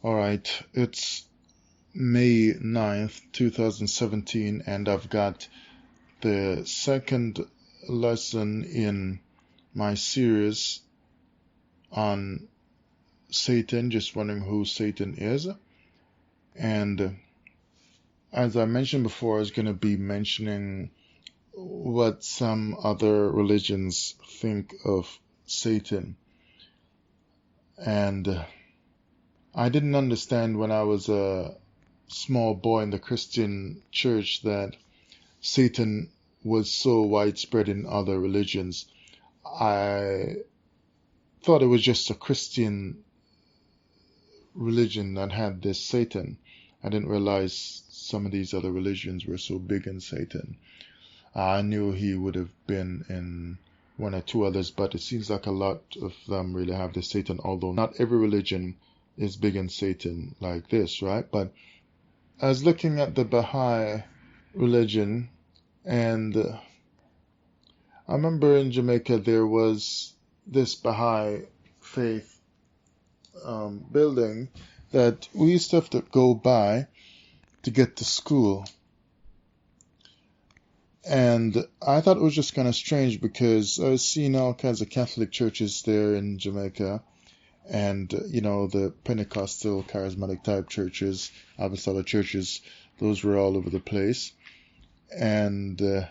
All right, it's May 9th, 2017, and I've got the second lesson in my series on Satan, just wondering who Satan is. And as I mentioned before, I was going to be mentioning what some other religions think of Satan. And I didn't understand when I was a small boy in the Christian church that Satan was so widespread in other religions. I thought it was just a Christian religion that had this Satan. I didn't realize some of these other religions were so big in Satan. I knew he would have been in one or two others, but it seems like a lot of them really have this Satan, although not every religion is big in Satan like this, right? But I was looking at the Baha'i religion, and I remember in Jamaica there was this Baha'i faith building that we used to have to go by to get to school. And I thought it was just kind of strange because I was seeing all kinds of Catholic churches there in Jamaica, and the Pentecostal charismatic type churches, apostolic churches, those were all over the place. And then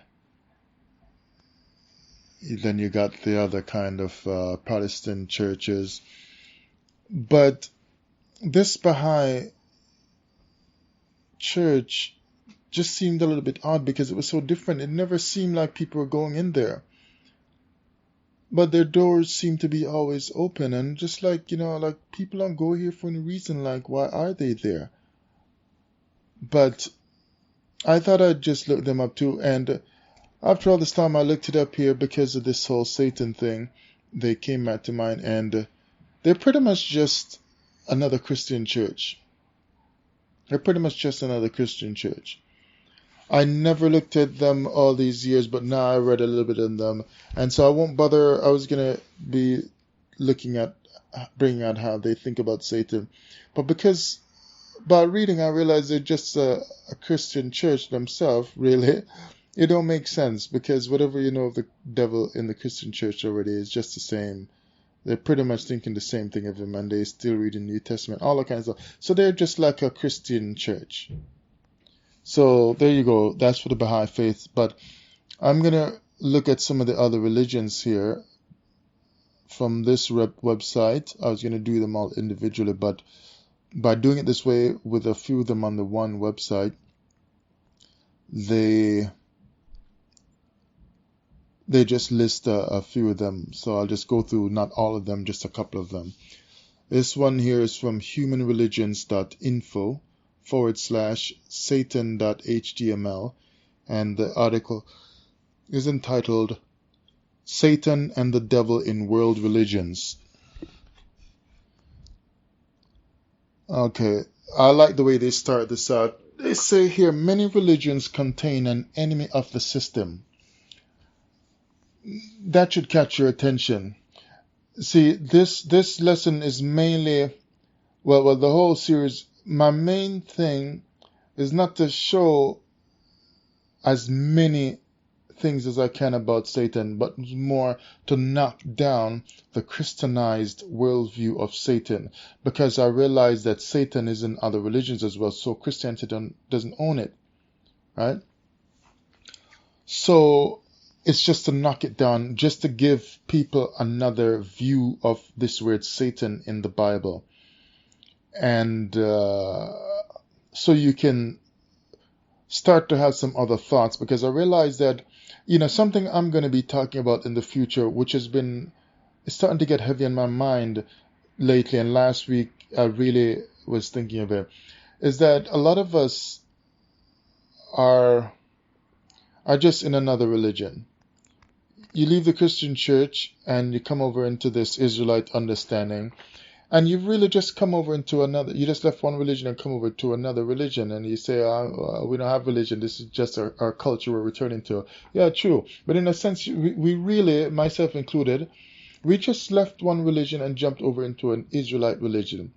you got the other kind of Protestant churches. But this Baha'i church just seemed a little bit odd because it was so different. It never seemed like people were going in there. But their doors seem to be always open, and just like people don't go here for any reason. Like, why are they there? But I thought I'd just look them up too, and after all this time I looked it up here because of this whole Satan thing. They came back to mind, and they're pretty much just another Christian church. They're pretty much just another Christian church. I never looked at them all these years, but now I read a little bit in them. And so I won't bother. I was going to be bringing out how they think about Satan. But because by reading, I realized they're just a Christian church themselves, really. It don't make sense because whatever you know of the devil in the Christian church already is just the same. They're pretty much thinking the same thing of him, and they still read the New Testament, all that kind of stuff. So they're just like a Christian church. So there you go. That's for the Baha'i faith. But I'm going to look at some of the other religions here from this website. I was going to do them all individually, but by doing it this way with a few of them on the one website, they just list a few of them. So I'll just go through not all of them, just a couple of them. This one here is from humanreligions.info/satan.html, and the article is entitled Satan and the Devil in World Religions. Okay, I like the way they start this out. They say here, many religions contain an enemy of the system. That should catch your attention. See, this lesson is mainly, well, the whole series, my main thing is not to show as many things as I can about Satan, but more to knock down the Christianized worldview of Satan, because I realize that Satan is in other religions as well, so Christianity doesn't own it, right? So it's just to knock it down, just to give people another view of this word Satan in the Bible. And so you can start to have some other thoughts, because I realize that, something I'm going to be talking about in the future, which it's starting to get heavy in my mind lately, and last week I really was thinking of it, is that a lot of us are just in another religion. You leave the Christian church and you come over into this Israelite understanding, and you've really just come over into another. You just left one religion and come over to another religion, and you say, we don't have religion, this is just our culture we're returning to. Yeah, true. But in a sense, we really, myself included, We just left one religion and jumped over into an Israelite religion.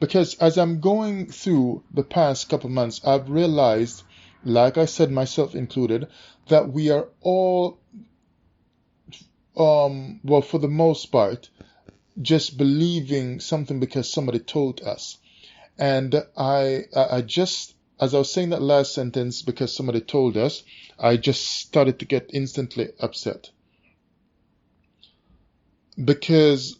Because as I'm going through the past couple months, I've realized, like I said, myself included, that we are all, well, for the most part, just believing something because somebody told us. And I just, as I was saying that last sentence, because somebody told us, I just started to get instantly upset. Because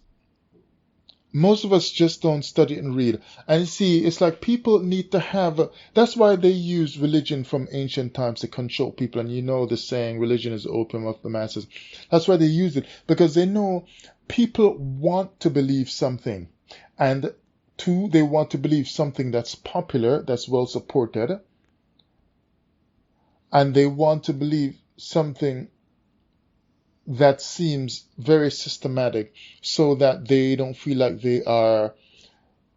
most of us just don't study and read. And see, it's like people need to have, that's why they use religion from ancient times to control people. And you know the saying, religion is opium of the masses. That's why they use it, because they know people want to believe something. And two, they want to believe something that's popular, that's well supported. And they want to believe something that seems very systematic, so that they don't feel like they are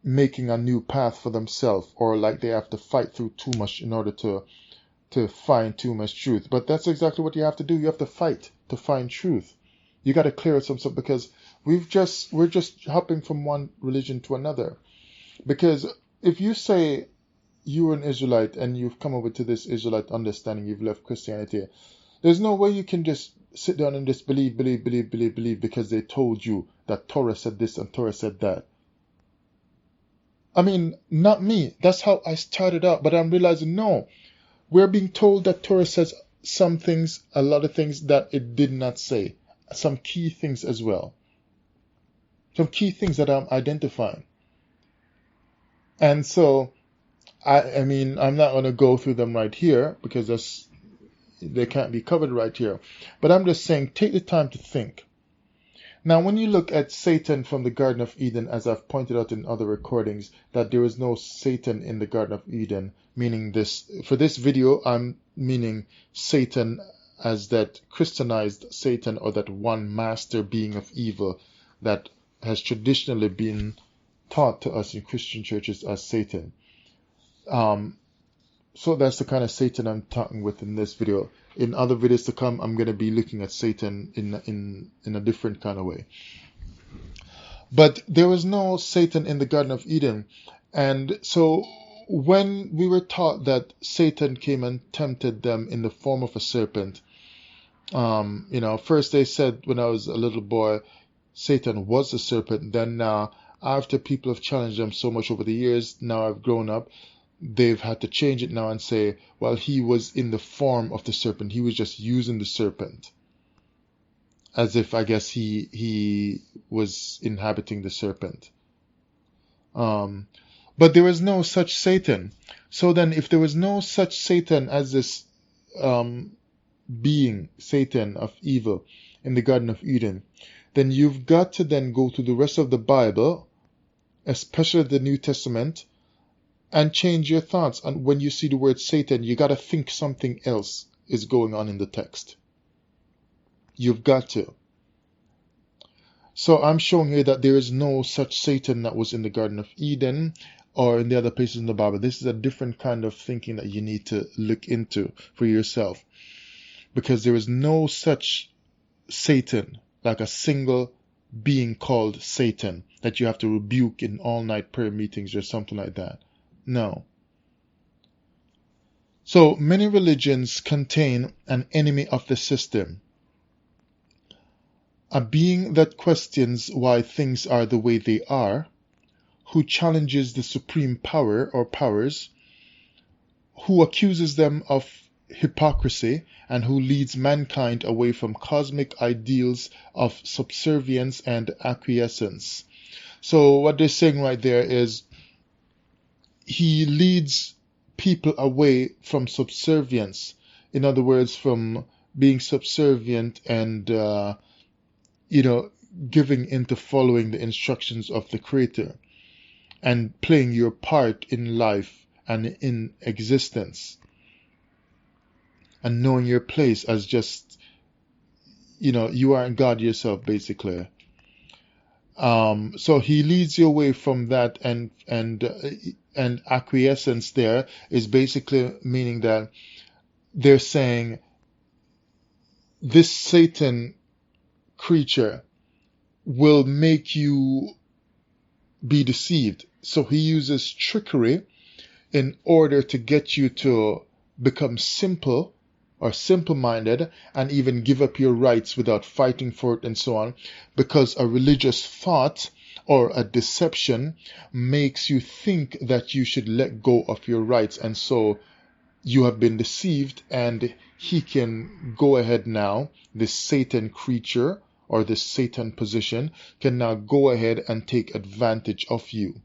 making a new path for themselves, or like they have to fight through too much in order to find too much truth. But that's exactly what you have to do. You have to fight to find truth. You got to clear some stuff, because we're just hopping from one religion to another. Because if you say you're an Israelite and you've come over to this Israelite understanding, you've left Christianity, there's no way you can just sit down and just believe because they told you that Torah said this and Torah said that. I mean, not me. That's how I started out. But I'm realizing, no, we're being told that Torah says some things, a lot of things that it did not say. Some key things as well. Some key things that I'm identifying. And so, I mean, I'm not going to go through them right here, because they can't be covered right here. But I'm just saying, take the time to think. Now, when you look at Satan from the Garden of Eden, as I've pointed out in other recordings, that there is no Satan in the Garden of Eden, meaning this, for this video, I'm meaning Satan as that Christianized Satan, or that one master being of evil that has traditionally been taught to us in Christian churches as Satan. So that's the kind of Satan I'm talking with in this video. In other videos to come, I'm going to be looking at Satan in a different kind of way. But there was no Satan in the Garden of Eden. And so when we were taught that Satan came and tempted them in the form of a serpent, first they said when I was a little boy, Satan was a serpent. Then now, after people have challenged them so much over the years, now I've grown up, they've had to change it now and say, well, he was in the form of the serpent. He was just using the serpent. As if, I guess, he was inhabiting the serpent. But there was no such Satan. So then, if there was no such Satan as this being, Satan of evil, in the Garden of Eden, then you've got to then go to the rest of the Bible, especially the New Testament, and change your thoughts. And when you see the word Satan, you got to think something else is going on in the text. You've got to. So I'm showing here that there is no such Satan that was in the Garden of Eden or in the other places in the Bible. This is a different kind of thinking that you need to look into for yourself. Because there is no such Satan, like a single being called Satan, that you have to rebuke in all-night prayer meetings or something like that. No. So many religions contain an enemy of the system, a being that questions why things are the way they are, who challenges the supreme power or powers, who accuses them of hypocrisy, and who leads mankind away from cosmic ideals of subservience and acquiescence. So what they're saying right there is, he leads people away from subservience. In other words, from being subservient and, giving into following the instructions of the Creator and playing your part in life and in existence and knowing your place as just, you are God yourself, basically. So he leads you away from that, and acquiescence there is basically meaning that they're saying this Satan creature will make you be deceived. So he uses trickery in order to get you to become simple or simple-minded and even give up your rights without fighting for it and so on, because a religious thought or a deception makes you think that you should let go of your rights, and so you have been deceived, and he can go ahead now, this Satan creature or this Satan position can now go ahead and take advantage of you.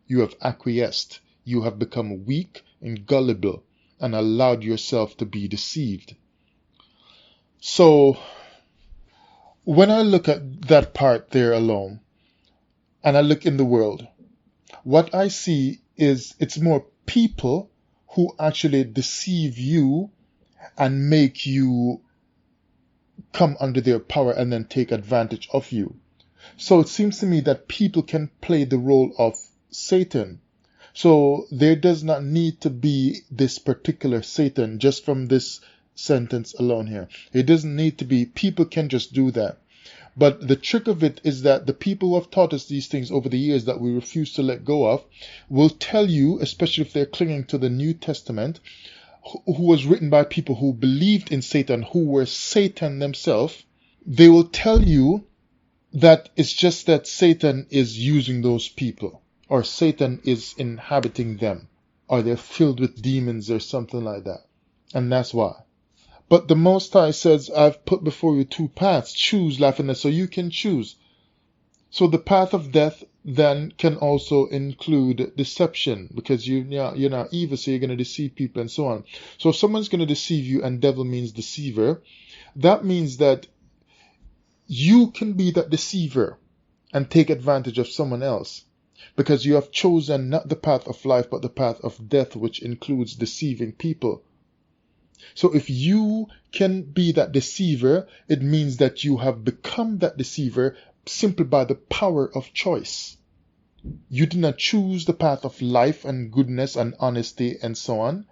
You have acquiesced. You have become weak and gullible and allowed yourself to be deceived. So when I look at that part there alone and I look in the world, what I see is it's more people who actually deceive you and make you come under their power and then take advantage of you. So it seems to me that people can play the role of Satan. So there does not need to be this particular Satan just from this sentence alone here. It doesn't need to be. People can just do that. But the trick of it is that the people who have taught us these things over the years that we refuse to let go of will tell you, especially if they're clinging to the New Testament, who was written by people who believed in Satan, who were Satan themselves, they will tell you that it's just that Satan is using those people, or Satan is inhabiting them, or they're filled with demons or something like that. And that's why. But the Most High says, I've put before you two paths. Choose life and death, so you can choose. So the path of death then can also include deception, because you're not evil, so you're going to deceive people and so on. So if someone's going to deceive you, and devil means deceiver, that means that you can be that deceiver and take advantage of someone else, because you have chosen not the path of life, but the path of death, which includes deceiving people. So if you can be that deceiver, it means that you have become that deceiver simply by the power of choice. You did not choose the path of life and goodness and honesty and so on.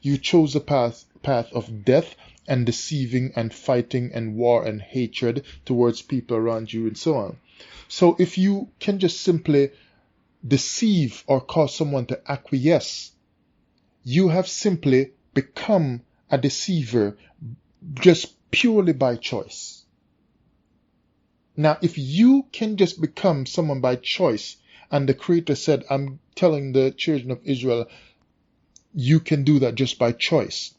You chose the path of death and deceiving and fighting and war and hatred towards people around you and so on. So if you can just simply deceive or cause someone to acquiesce, you have simply become a deceiver just purely by choice. Now, if you can just become someone by choice, and the Creator said, I'm telling the children of Israel, you can do that just by choice,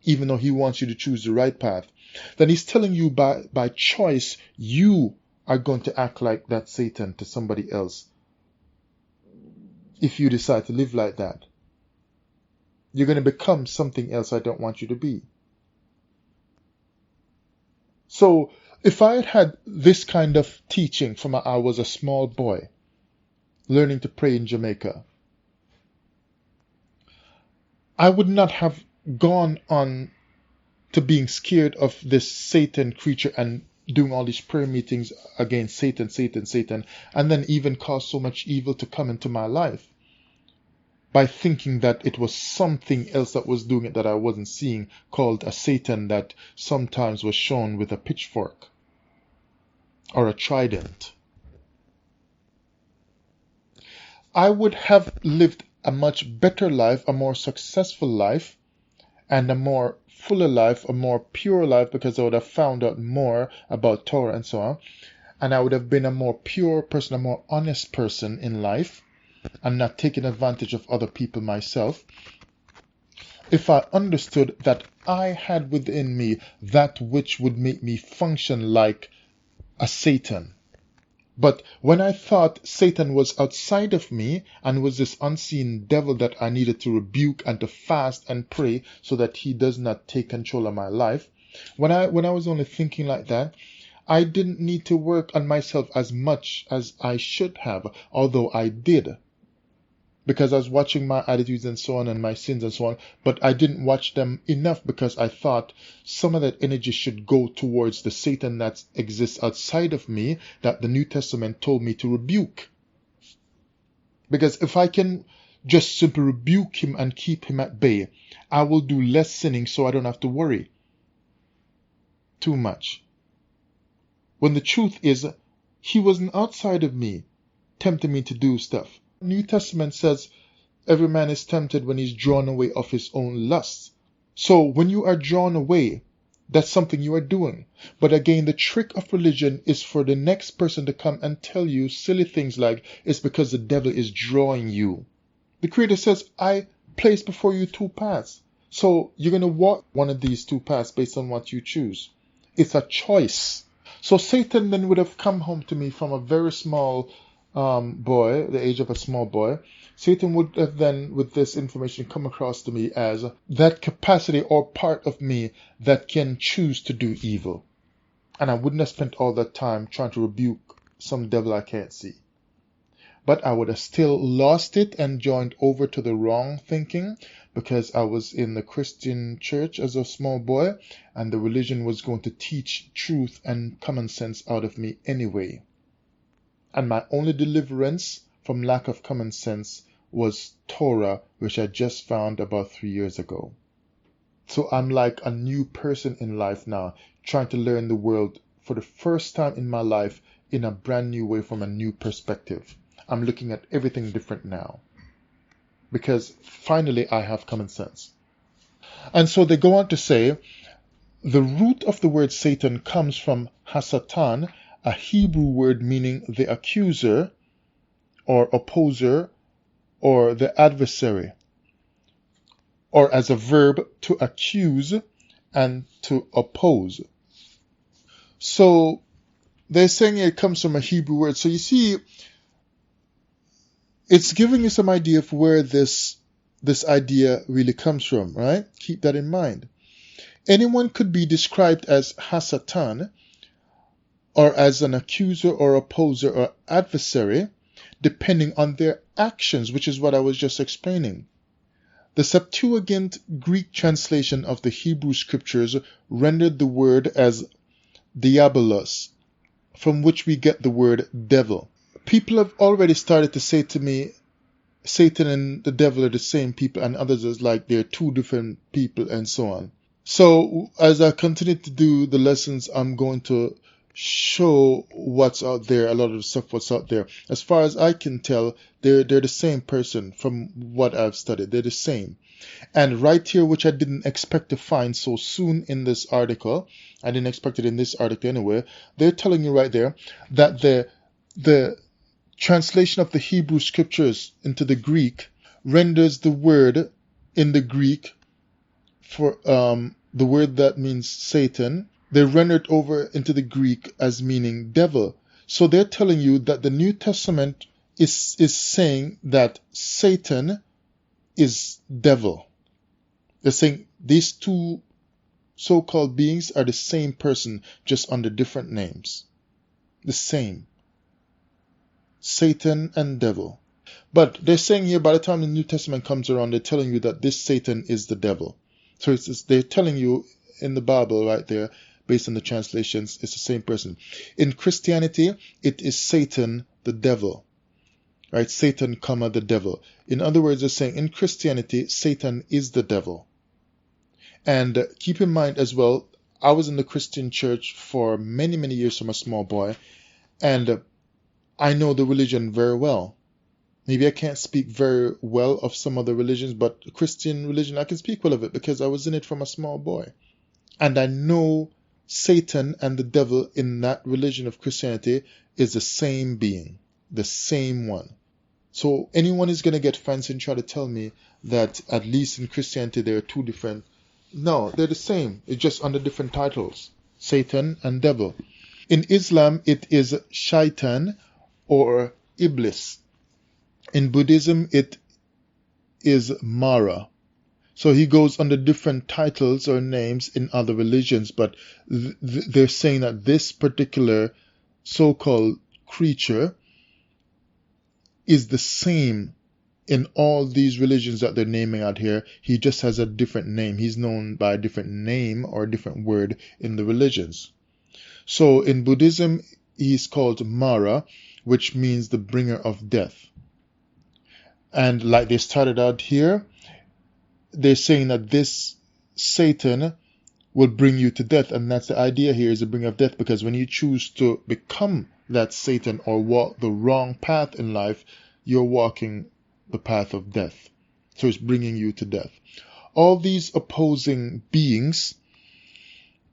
even though He wants you to choose the right path, then He's telling you by choice, you are going to act like that Satan to somebody else. If you decide to live like that, you're going to become something else I don't want you to be. So if I had had this kind of teaching from I was a small boy learning to pray in Jamaica, I would not have gone on to being scared of this Satan creature and doing all these prayer meetings against Satan, Satan, Satan, and then even cause so much evil to come into my life by thinking that it was something else that was doing it that I wasn't seeing, called a Satan that sometimes was shown with a pitchfork or a trident. I would have lived a much better life, a more successful life, and a more fuller life, a more pure life, because I would have found out more about Torah and so on, and I would have been a more pure person, a more honest person in life, and not taking advantage of other people myself, if I understood that I had within me that which would make me function like a Satan. But when I thought Satan was outside of me and was this unseen devil that I needed to rebuke and to fast and pray so that he does not take control of my life, when I was only thinking like that, I didn't need to work on myself as much as I should have, although I did, because I was watching my attitudes and so on and my sins and so on, but I didn't watch them enough because I thought some of that energy should go towards the Satan that exists outside of me that the New Testament told me to rebuke. Because if I can just simply rebuke him and keep him at bay, I will do less sinning, so I don't have to worry too much. When the truth is, He wasn't outside of me, tempting me to do stuff. New Testament says every man is tempted when he's drawn away of his own lusts. So when you are drawn away, that's something you are doing. But again, the trick of religion is for the next person to come and tell you silly things like it's because the devil is drawing you. The Creator says, I place before you two paths. So you're going to walk one of these two paths based on what you choose. It's a choice. So Satan then would have come home to me from a very small boy, the age of a small boy. Satan would have then, with this information, come across to me as that capacity or part of me that can choose to do evil. And I wouldn't have spent all that time trying to rebuke some devil I can't see. But I would have still lost it and joined over to the wrong thinking, because I was in the Christian church as a small boy, and the religion was going to teach truth and common sense out of me anyway. And my only deliverance from lack of common sense was Torah, which I just found about 3 years ago. So I'm like a new person in life now, trying to learn the world for the first time in my life in a brand new way from a new perspective. I'm looking at everything different now, because finally I have common sense. And so they go on to say, the root of the word Satan comes from Hasatan, a Hebrew word meaning the accuser or opposer or the adversary, or as a verb to accuse and to oppose. So they're saying it comes from a Hebrew word. So you see, it's giving you some idea of where this idea really comes from, right? Keep that in mind. Anyone could be described as Hasatan, or as an accuser or opposer or adversary, depending on their actions, which is what I was just explaining. The Septuagint Greek translation of the Hebrew scriptures rendered the word as diabolos, from which we get the word devil. People have already started to say to me, Satan and the devil are the same people, and others is like they're two different people, and so on. So as I continue to do the lessons, I'm going to show what's out there, a lot of the stuff what's out there. As far as I can tell, they're the same person from what I've studied. They're the same. And right here, which I didn't expect to find so soon in this article, I didn't expect it in this article anyway, they're telling you right there that the translation of the Hebrew scriptures into the Greek renders the word in the Greek for the word that means Satan, they render it over into the Greek as meaning devil. So they're telling you that the New Testament is saying that Satan is devil. They're saying these two so-called beings are the same person, just under different names. The same. Satan and devil. But they're saying here, by the time the New Testament comes around, they're telling you that this Satan is the devil. So they're telling you in the Bible right there, based on the translations, it's the same person. In Christianity, it is Satan, the devil. Right? Satan, comma, the devil. In other words, they're saying in Christianity, Satan is the devil. And keep in mind as well, I was in the Christian church for many, many years from a small boy, and I know the religion very well. Maybe I can't speak very well of some other religions, but Christian religion, I can speak well of it because I was in it from a small boy. And I know Satan and the devil in that religion of Christianity is the same being, the same one. So anyone is going to get fancy and try to tell me that at least in Christianity there are two different. No, they're the same. It's just under different titles. Satan and devil. In Islam, it is Shaitan or Iblis. In Buddhism, it is Mara. So he goes under different titles or names in other religions, but they're saying that this particular so-called creature is the same in all these religions that they're naming out here. He just has a different name. He's known by a different name or a different word in the religions. So in Buddhism, he's called Mara, which means the bringer of death. And like they started out here, they're saying that this Satan will bring you to death. And that's the idea here, is the bringer of death, because when you choose to become that's Satan or walk the wrong path in life, you're walking the path of death. So it's bringing you to death. All these opposing beings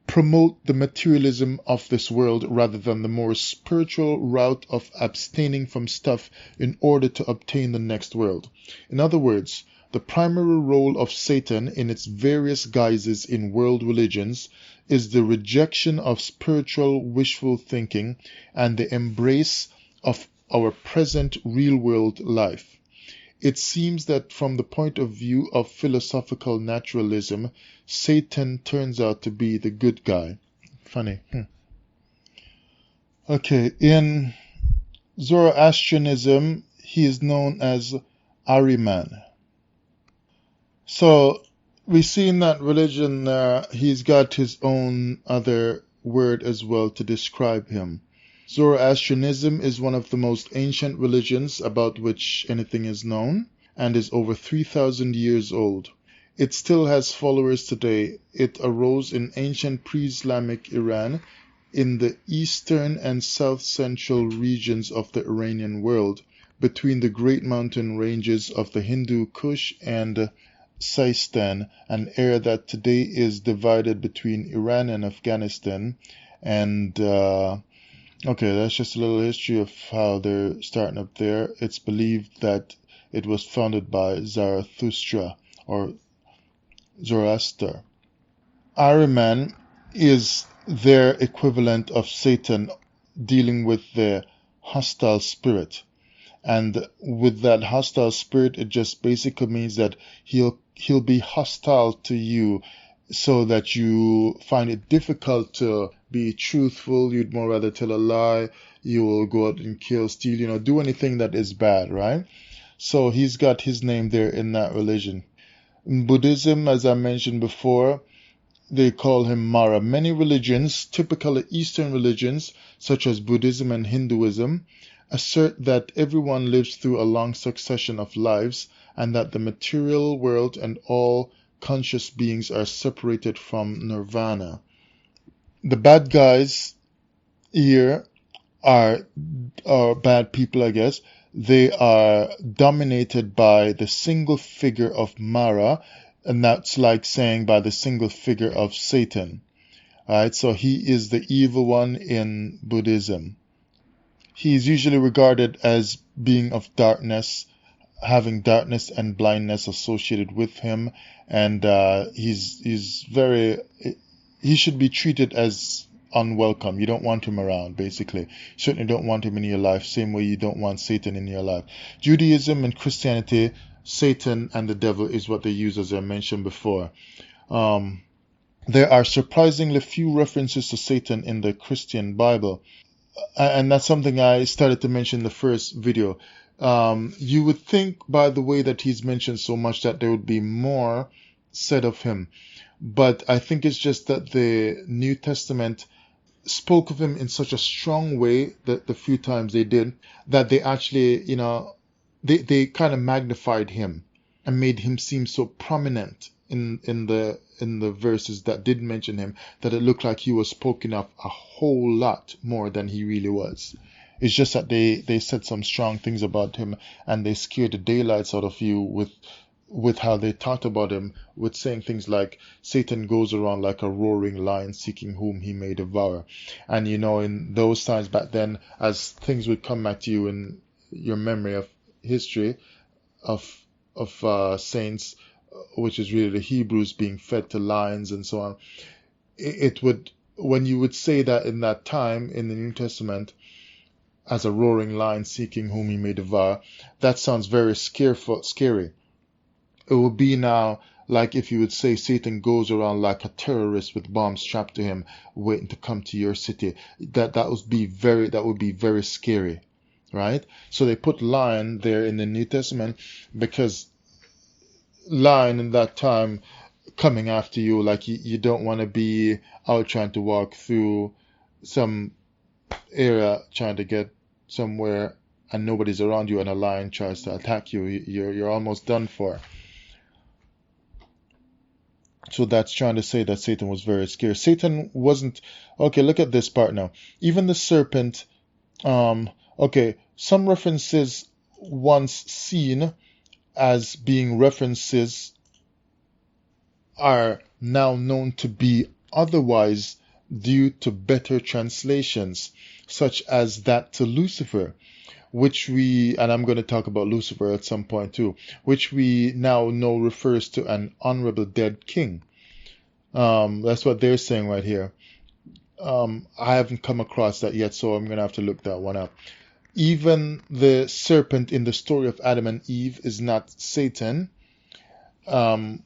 promote the materialism of this world rather than the more spiritual route of abstaining from stuff in order to obtain the next world. In other words, the primary role of Satan in its various guises in world religions is the rejection of spiritual wishful thinking and the embrace of our present real-world life. It seems that from the point of view of philosophical naturalism, Satan turns out to be the good guy. Funny. Okay, in Zoroastrianism, he is known as Ahriman. So we see in that religion he's got his own other word as well to describe him. Zoroastrianism is one of the most ancient religions about which anything is known and is over 3,000 years old. It still has followers today. It arose in ancient pre-Islamic Iran in the eastern and south-central regions of the Iranian world, between the great mountain ranges of the Hindu Kush and Sistan, an area that today is divided between Iran and Afghanistan. And okay, that's just a little history of how they're starting up there. It's believed that it was founded by Zarathustra or Zoroaster. Ahriman is their equivalent of Satan, dealing with the hostile spirit. And with that hostile spirit, it just basically means that he'll be hostile to you so that you find it difficult to be truthful. You'd more rather tell a lie. You will go out and kill, steal, do anything that is bad, right? So he's got his name there in that religion. In Buddhism, as I mentioned before, they call him Mara. Many religions, typically Eastern religions, such as Buddhism and Hinduism, assert that everyone lives through a long succession of lives and that the material world and all conscious beings are separated from nirvana. The bad guys here are bad people, I guess. They are dominated by the single figure of Mara, and that's like saying by the single figure of Satan. Alright, so he is the evil one in Buddhism. He is usually regarded as being of darkness, having darkness and blindness associated with him, and he should be treated as unwelcome. You don't want him around, basically. You certainly don't want him in your life, same way you don't want Satan in your life. Judaism and Christianity, Satan and the devil is what they use, as I mentioned before. There are surprisingly few references to Satan in the Christian Bible. And that's something I started to mention in the first video. You would think by the way that he's mentioned so much that there would be more said of him. But I think it's just that the New Testament spoke of him in such a strong way, that the few times they did, that they actually, they kind of magnified him and made him seem so prominent in the verses that did mention him, that it looked like he was spoken of a whole lot more than he really was. It's just that they said some strong things about him, and they scared the daylights out of you with how they talked about him, with saying things like Satan goes around like a roaring lion seeking whom he may devour. And in those times back then, as things would come at you in your memory of history of saints, which is really the Hebrews being fed to lions and so on, it would, when you would say that in that time in the New Testament, as a roaring lion seeking whom he may devour, that sounds very scary. It would be now like if you would say Satan goes around like a terrorist with bombs strapped to him, waiting to come to your city. That would be very scary, right? So they put lion there in the New Testament because lion in that time coming after you, like you don't want to be out trying to walk through some area trying to get somewhere and nobody's around you and a lion tries to attack you. You're almost done for. So that's trying to say that Satan was very scary. Satan wasn't... Okay, look at this part now. Even the serpent Okay, some references once seen as being references are now known to be otherwise due to better translations, such as that to Lucifer, which and I'm going to talk about Lucifer at some point too, which we now know refers to an honorable dead king. That's what they're saying right here. I haven't come across that yet, so I'm going to have to look that one up. Even the serpent in the story of Adam and Eve is not Satan, and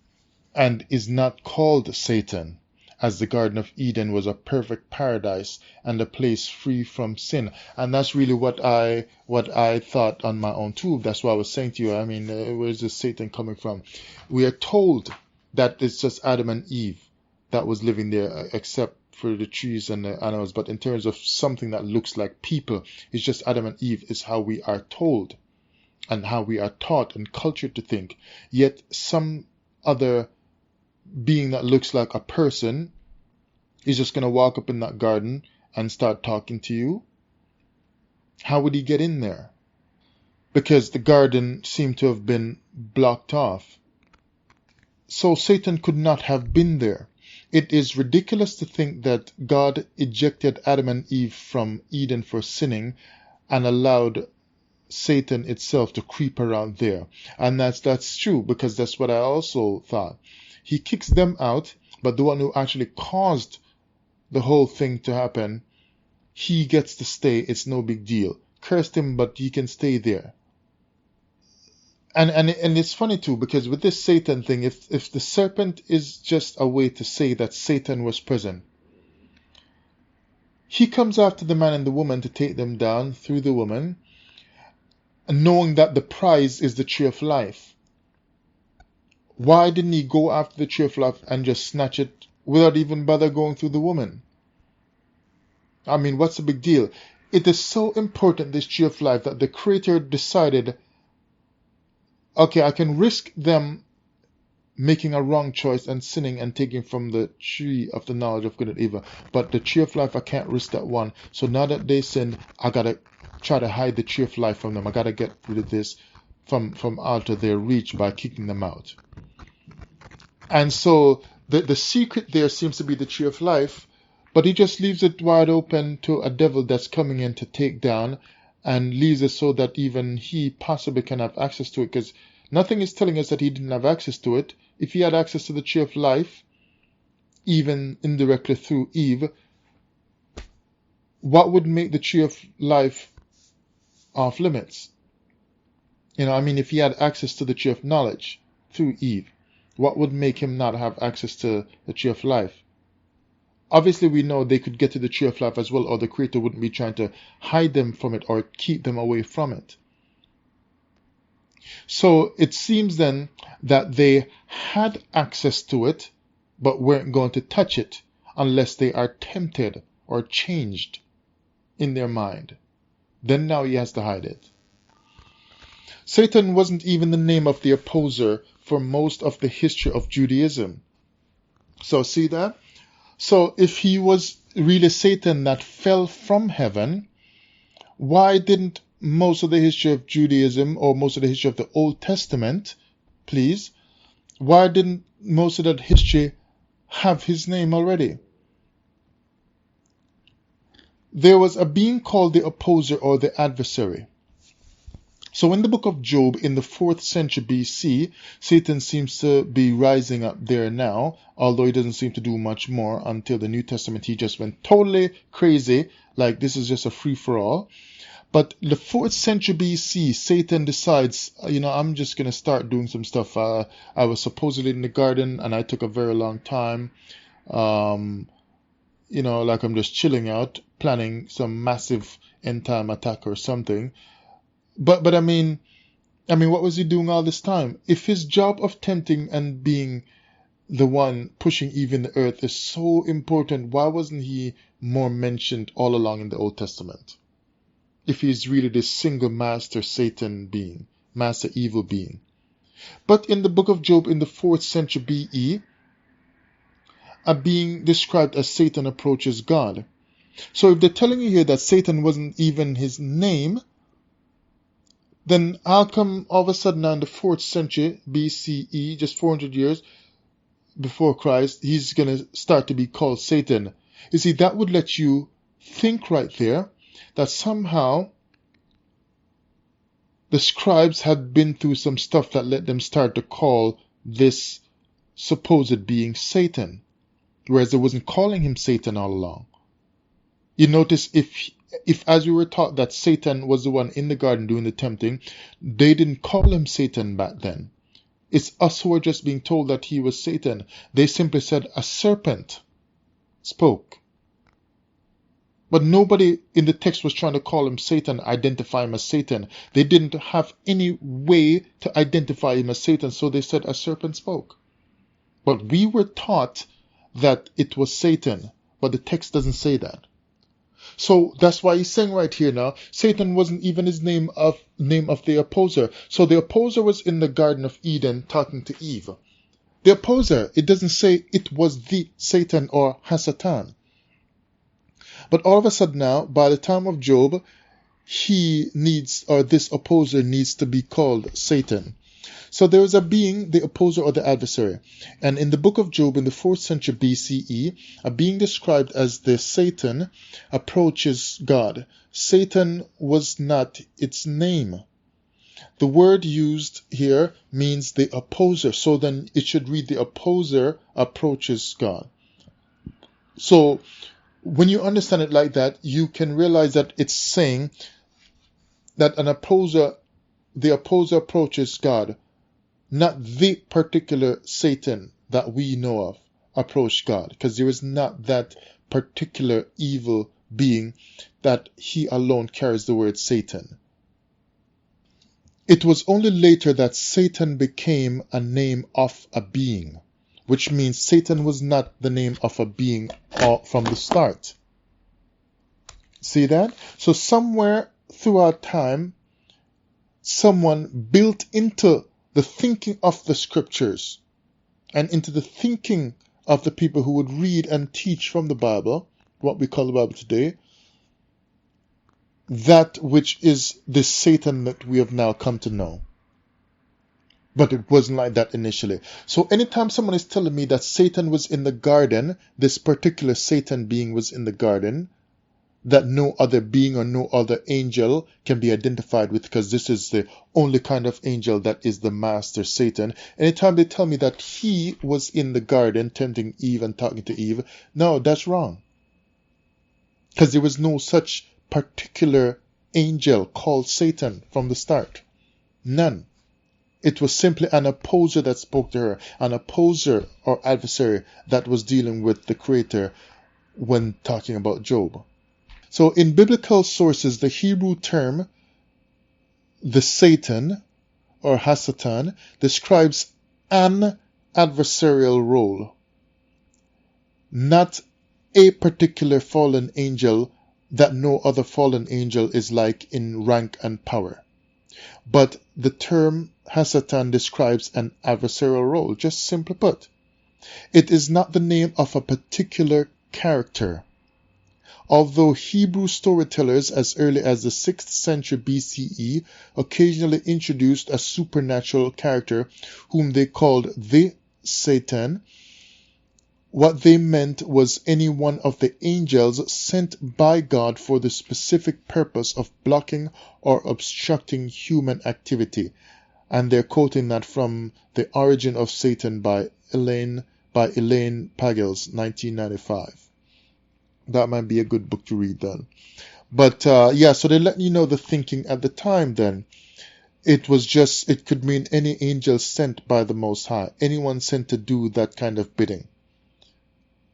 is not called Satan, as the Garden of Eden was a perfect paradise and a place free from sin. And that's really what I thought on my own too. That's what I was saying to you. I mean, where's this Satan coming from? We are told that it's just Adam and Eve that was living there, except for the trees and the animals. But in terms of something that looks like people, it's just Adam and Eve is how we are told and how we are taught and cultured to think. Yet some other being that looks like a person is just going to walk up in that garden and start talking to you? How would he get in there? Because the garden seemed to have been blocked off. So Satan could not have been there. It is ridiculous to think that God ejected Adam and Eve from Eden for sinning and allowed Satan itself to creep around there. And that's true, because that's what I also thought. He kicks them out, but the one who actually caused the whole thing to happen, he gets to stay. It's no big deal. Cursed him, but he can stay there. And it's funny too, because with this Satan thing, if the serpent is just a way to say that Satan was present, he comes after the man and the woman to take them down through the woman, knowing that the prize is the tree of life. Why didn't he go after the tree of life and just snatch it without even bother going through the woman? I mean, what's the big deal? It is so important, this tree of life, that the Creator decided, okay, I can risk them making a wrong choice and sinning and taking from the tree of the knowledge of good and evil. But the tree of life, I can't risk that one. So now that they sinned, I gotta try to hide the tree of life from them. I gotta get rid of this from out of their reach by kicking them out. And so the secret there seems to be the tree of life, but he just leaves it wide open to a devil that's coming in to take down, and leaves it so that even he possibly can have access to it, because nothing is telling us that he didn't have access to it. If he had access to the tree of life, even indirectly through Eve, what would make the tree of life off limits? I mean, if he had access to the tree of knowledge through Eve, what would make him not have access to the tree of life? Obviously, we know they could get to the tree of life as well, or the Creator wouldn't be trying to hide them from it or keep them away from it. So it seems then that they had access to it, but weren't going to touch it unless they are tempted or changed in their mind. Then now he has to hide it. Satan wasn't even the name of the opposer for most of the history of Judaism. So see that? So if he was really Satan that fell from heaven, why didn't most of the history of Judaism, or most of the history of the Old Testament, please, why didn't most of that history have his name already? There was a being called the opposer or the adversary. So in the book of Job, in the 4th century BC, Satan seems to be rising up there now, although he doesn't seem to do much more until the New Testament. He just went totally crazy, like this is just a free-for-all. But the 4th century BC, Satan decides, I'm just going to start doing some stuff. I was supposedly in the garden, and I took a very long time, like I'm just chilling out, planning some massive end-time attack or something. But I mean, what was he doing all this time? If his job of tempting and being the one pushing Eve in the earth is so important, why wasn't he more mentioned all along in the Old Testament? If he's really this single master Satan being, master evil being. But in the book of Job in the 4th century BE, a being described as Satan approaches God. So if they're telling you here that Satan wasn't even his name, then how come all of a sudden now in the 4th century BCE, just 400 years before Christ, he's going to start to be called Satan? You see, that would let you think right there that somehow the scribes had been through some stuff that let them start to call this supposed being Satan, whereas they wasn't calling him Satan all along. You notice if as we were taught that Satan was the one in the garden doing the tempting, they didn't call him Satan back then. It's us who are just being told that he was Satan. They simply said a serpent spoke. But nobody in the text was trying to call him Satan, identify him as Satan. They didn't have any way to identify him as Satan, so they said a serpent spoke. But we were taught that it was Satan, but the text doesn't say that. So that's why he's saying right here now, Satan wasn't even his name of the opposer. So the opposer was in the Garden of Eden talking to Eve. The opposer, it doesn't say it was the Satan or Hasatan. But all of a sudden now, by the time of Job, this opposer needs to be called Satan. So there is a being, the opposer or the adversary. And in the book of Job, in the 4th century BCE, a being described as the Satan approaches God. Satan was not its name. The word used here means the opposer. So then it should read the opposer approaches God. So when you understand it like that, you can realize that it's saying that the opposer approaches God. Not the particular Satan that we know of approached God, because there is not that particular evil being that he alone carries the word Satan. It was only later that Satan became a name of a being, which means Satan was not the name of a being from the start. See that? So somewhere throughout time, someone built into the thinking of the scriptures and into the thinking of the people who would read and teach from the Bible, what we call the Bible today, that which is this Satan that we have now come to know. But it wasn't like that initially. So anytime someone is telling me that Satan was in the garden, this particular Satan being was in the garden, that no other being or no other angel can be identified with, because this is the only kind of angel that is the master Satan. Anytime they tell me that he was in the garden tempting Eve and talking to Eve, no, that's wrong. Because there was no such particular angel called Satan from the start. None. It was simply an opposer that spoke to her, an opposer or adversary that was dealing with the Creator when talking about Job. So in biblical sources, the Hebrew term, the Satan or Hasatan, describes an adversarial role, not a particular fallen angel that no other fallen angel is like in rank and power. But the term Hasatan describes an adversarial role, just simply put. It is not the name of a particular character. Although Hebrew storytellers as early as the 6th century BCE occasionally introduced a supernatural character whom they called the Satan, what they meant was any one of the angels sent by God for the specific purpose of blocking or obstructing human activity. And they're quoting that from The Origin of Satan by Elaine Pagels, 1995. That might be a good book to read then. But yeah, so they let you know the thinking at the time then. It could mean any angel sent by the Most High. Anyone sent to do that kind of bidding.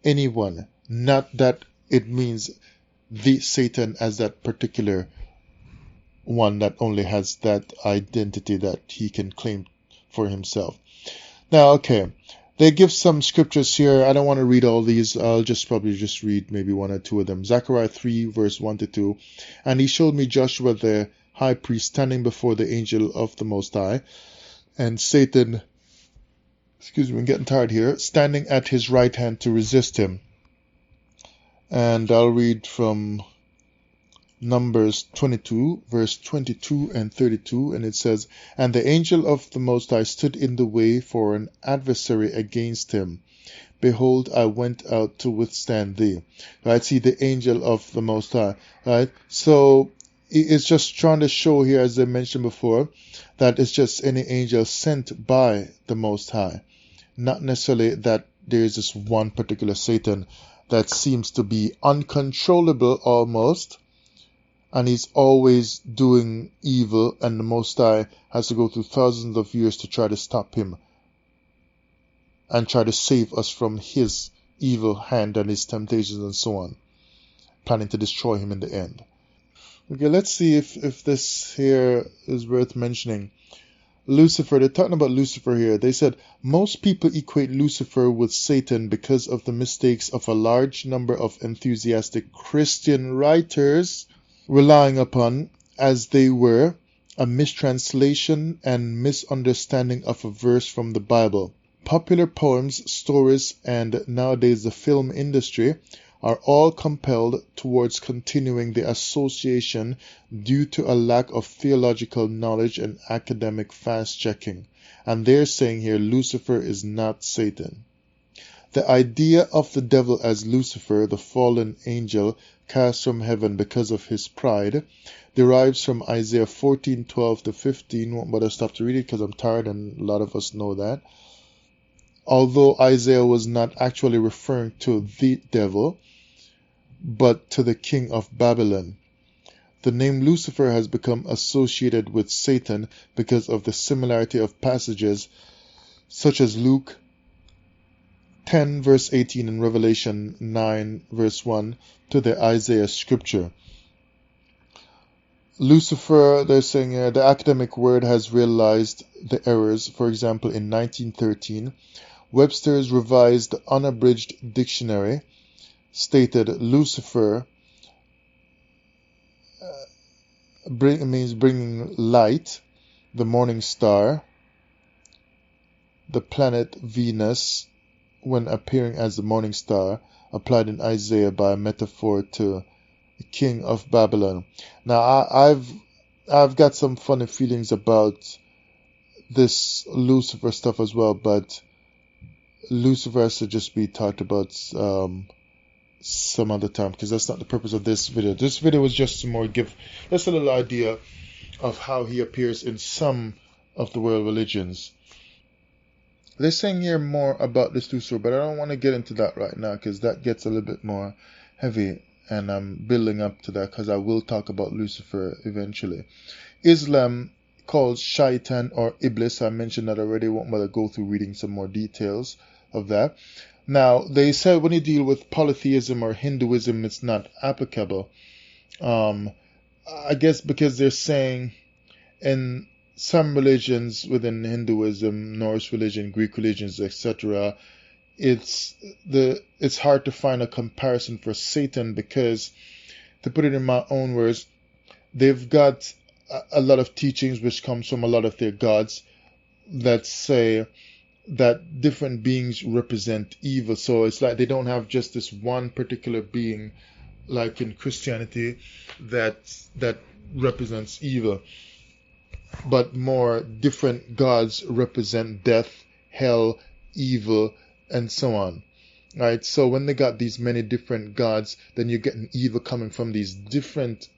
Anyone. Not that it means the Satan as that particular one that only has that identity that he can claim for himself. Now, okay. They give some scriptures here. I don't want to read all these. I'll probably just read maybe one or two of them. Zechariah 3 verse 1 to 2. And he showed me Joshua the high priest standing before the angel of the Most High, and Satan, I'm getting tired here, standing at his right hand to resist him. And I'll read from Numbers 22, verse 22 and 32, and it says, "And the angel of the Most High stood in the way for an adversary against him. Behold, I went out to withstand thee." Right? See, the angel of the Most High. Right? So it's just trying to show here, as I mentioned before, that it's just any angel sent by the Most High. Not necessarily that there is this one particular Satan that seems to be uncontrollable almost, and he's always doing evil, and the Most High has to go through thousands of years to try to stop him and try to save us from his evil hand and his temptations and so on, planning to destroy him in the end. Okay, let's see if this here is worth mentioning. Lucifer, they're talking about Lucifer here. They said most people equate Lucifer with Satan because of the mistakes of a large number of enthusiastic Christian writers relying upon, as they were, a mistranslation and misunderstanding of a verse from the Bible. Popular poems, stories, and nowadays the film industry are all compelled towards continuing the association due to a lack of theological knowledge and academic fast-checking. And they're saying here Lucifer is not Satan. The idea of the devil as Lucifer, the fallen angel cast from heaven because of his pride, derives from Isaiah 14:12 to 15. Won't bother stop to read it because I'm tired and a lot of us know that. Although Isaiah was not actually referring to the devil, but to the king of Babylon. The name Lucifer has become associated with Satan because of the similarity of passages such as Luke 10 verse 18 and Revelation 9 verse 1 to the Isaiah scripture. Lucifer, they're saying the academic word has realized the errors. For example, in 1913, Webster's Revised Unabridged Dictionary stated Lucifer means bringing light, the morning star, the planet Venus, when appearing as the morning star, applied in Isaiah by metaphor to the king of Babylon. Now, I've got some funny feelings about this Lucifer stuff as well, but Lucifer has to just be talked about some other time, because that's not the purpose of this video. This video was just to more give just a little idea of how he appears in some of the world religions. They're saying here more about this Lucifer, but I don't want to get into that right now because that gets a little bit more heavy, and I'm building up to that because I will talk about Lucifer eventually. Islam calls Shaitan or Iblis. I mentioned that already. Won't bother go through reading some more details of that. Now, they said when you deal with polytheism or Hinduism, it's not applicable. I guess because they're saying in some religions within Hinduism, Norse religion, Greek religions, etc., it's hard to find a comparison for Satan because, to put it in my own words, they've got a lot of teachings which comes from a lot of their gods that say that different beings represent evil. So it's like they don't have just this one particular being, like in Christianity, that represents evil, but more different gods represent death, hell, evil, and so on. Right? So when they got these many different gods, then you're getting evil coming from these different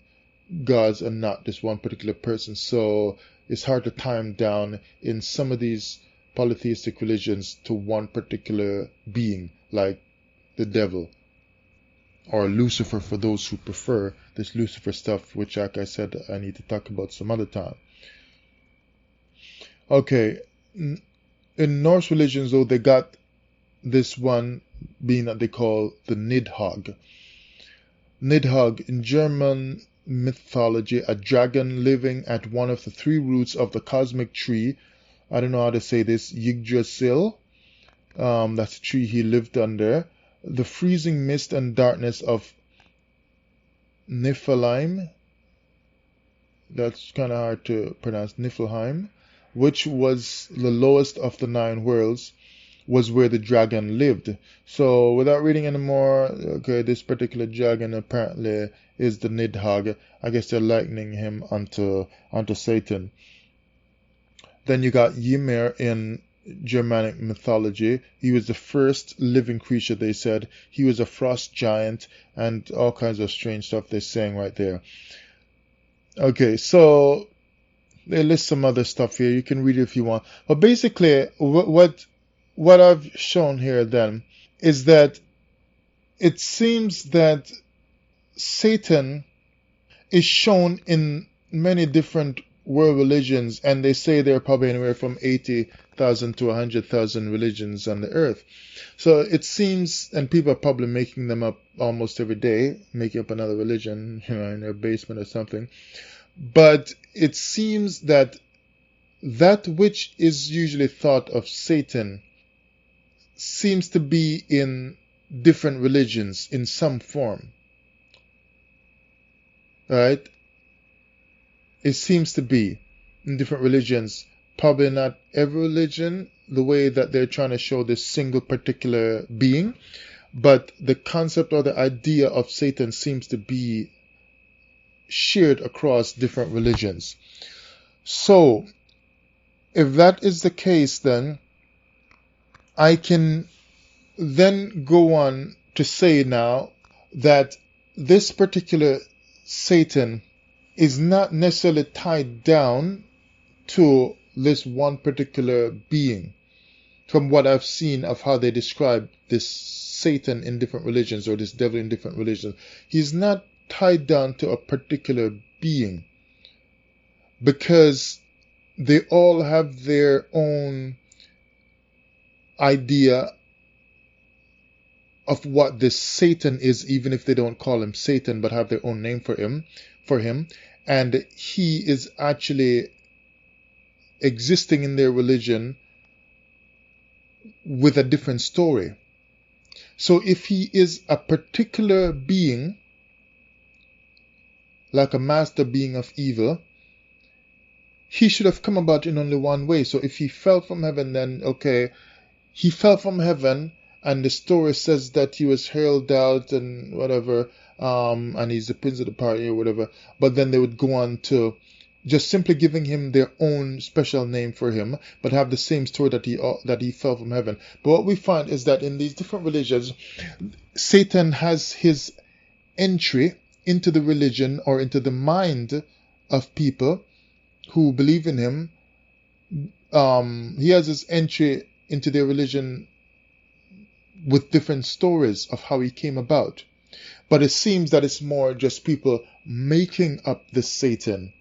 gods and not just one particular person. So it's hard to tie them down in some of these polytheistic religions to one particular being, like the devil or Lucifer, for those who prefer this Lucifer stuff, which, like I said, I need to talk about some other time. Okay, in Norse religions, though, they got this one being that they call the Nidhogg. Nidhogg, in German mythology, a dragon living at one of the three roots of the cosmic tree. I don't know how to say this, Yggdrasil. That's the tree he lived under. The freezing mist and darkness of Niflheim. That's kind of hard to pronounce, Niflheim, which was the lowest of the 9 worlds, was where the dragon lived. So without reading anymore, okay, this particular dragon apparently is the Nidhogg. I guess they're likening him unto Satan. Then you got Ymir in Germanic mythology. He was the first living creature, they said. He was a frost giant and all kinds of strange stuff they're saying right there. Okay, so they list some other stuff here. You can read it if you want. But basically, what I've shown here then is that it seems that Satan is shown in many different world religions, and they say there are probably anywhere from 80,000 to 100,000 religions on the earth. So it seems, and people are probably making them up almost every day, making up another religion, in their basement or something. But it seems that that which is usually thought of Satan seems to be in different religions in some form. Right? It seems to be in different religions. Probably not every religion, the way that they're trying to show this single particular being, but the concept or the idea of Satan seems to be shared across different religions. So, if that is the case, then I can then go on to say now that this particular Satan is not necessarily tied down to this one particular being. From what I've seen of how they describe this Satan in different religions, or this devil in different religions, he's not tied down to a particular being, because they all have their own idea of what this Satan is, even if they don't call him Satan but have their own name for him, and he is actually existing in their religion with a different story. So if he is a particular being, like a master being of evil, he should have come about in only one way. So if he fell from heaven, then okay, he fell from heaven, and the story says that he was hurled out and whatever, and he's the prince of the party or whatever. But then they would go on to just simply giving him their own special name for him, but have the same story that he fell from heaven. But what we find is that in these different religions, Satan has his entry into the religion or into the mind of people who believe in him. He has his entry into their religion with different stories of how he came about. But it seems that it's more just people making up this Satan.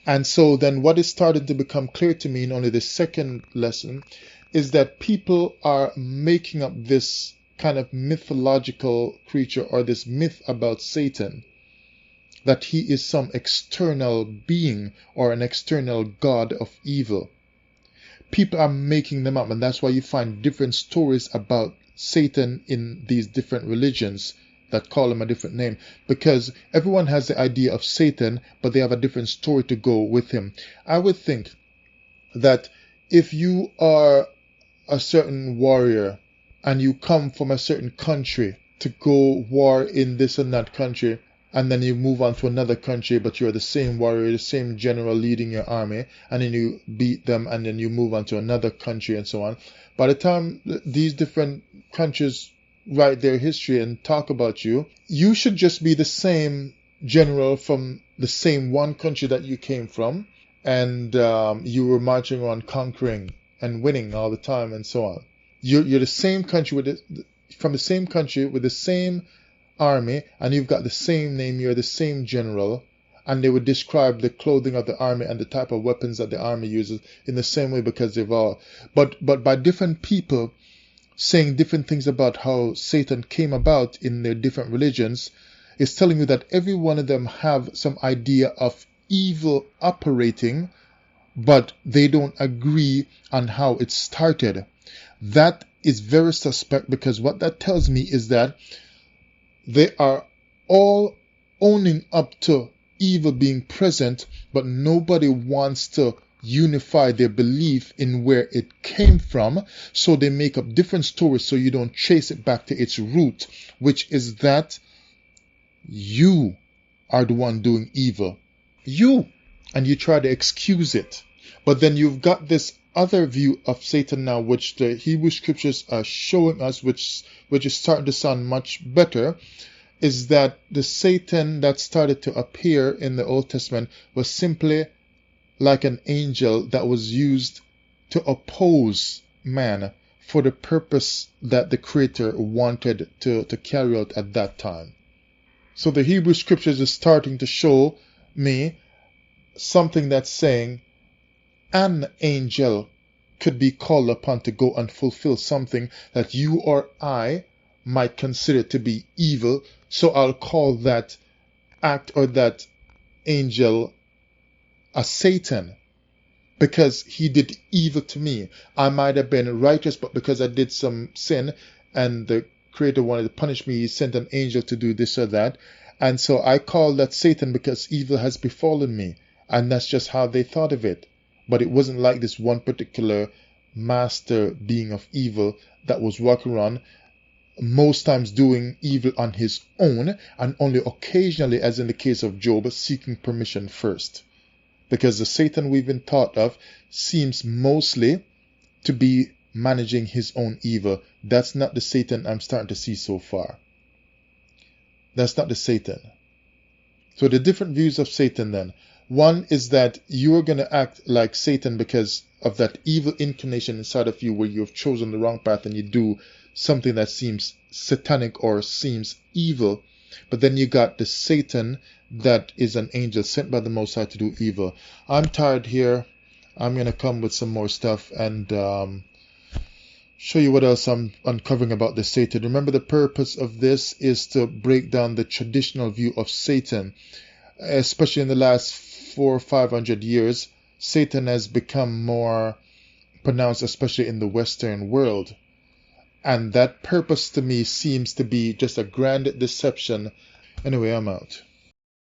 And so then what is starting to become clear to me in only the second lesson is that people are making up this kind of mythological creature, or this myth about Satan, that he is some external being or an external god of evil. People are making them up, and that's why you find different stories about Satan in these different religions that call him a different name, because everyone has the idea of Satan, but they have a different story to go with him. I would think that if you are a certain warrior and you come from a certain country to go war in this and that country, and then you move on to another country, but you're the same warrior, the same general leading your army, and then you beat them, and then you move on to another country and so on. By the time these different countries write their history and talk about you, you should just be the same general from the same one country that you came from, and you were marching around conquering and winning all the time and so on. You're the same country from the same country with the same army, and you've got the same name, you're the same general, and they would describe the clothing of the army and the type of weapons that the army uses in the same way, because they've all, but by different people saying different things about how Satan came about in their different religions, is telling you that every one of them have some idea of evil operating, but they don't agree on how it started. That is very suspect, because what that tells me is that they are all owning up to evil being present, but nobody wants to unify their belief in where it came from, so they make up different stories so you don't trace it back to its root, which is that you are the one doing evil. You. And you try to excuse it. But then you've got this other view of Satan now, which the Hebrew scriptures are showing us, which is starting to sound much better, is that the Satan that started to appear in the Old Testament was simply like an angel that was used to oppose man for the purpose that the Creator wanted to carry out at that time. So the Hebrew scriptures is starting to show me something that's saying an angel could be called upon to go and fulfill something that you or I might consider to be evil. So I'll call that act or that angel a Satan, because he did evil to me. I might have been righteous, but because I did some sin and the Creator wanted to punish me, he sent an angel to do this or that. And so I call that Satan because evil has befallen me. And that's just how they thought of it. But it wasn't like this one particular master being of evil that was walking around, most times doing evil on his own, and only occasionally, as in the case of Job, seeking permission first. Because the Satan we've been taught of seems mostly to be managing his own evil. That's not the Satan I'm starting to see so far. That's not the Satan. So the different views of Satan then. One is that you are going to act like Satan because of that evil inclination inside of you where you have chosen the wrong path and you do something that seems satanic or seems evil. But then you got the Satan that is an angel sent by the Most High to do evil. I'm tired here. I'm going to come with some more stuff and show you what else I'm uncovering about the Satan. Remember, the purpose of this is to break down the traditional view of Satan. Especially in the last 400 or 500 years, Satan has become more pronounced, especially in the Western world. And that purpose to me seems to be just a grand deception. Anyway, I'm out.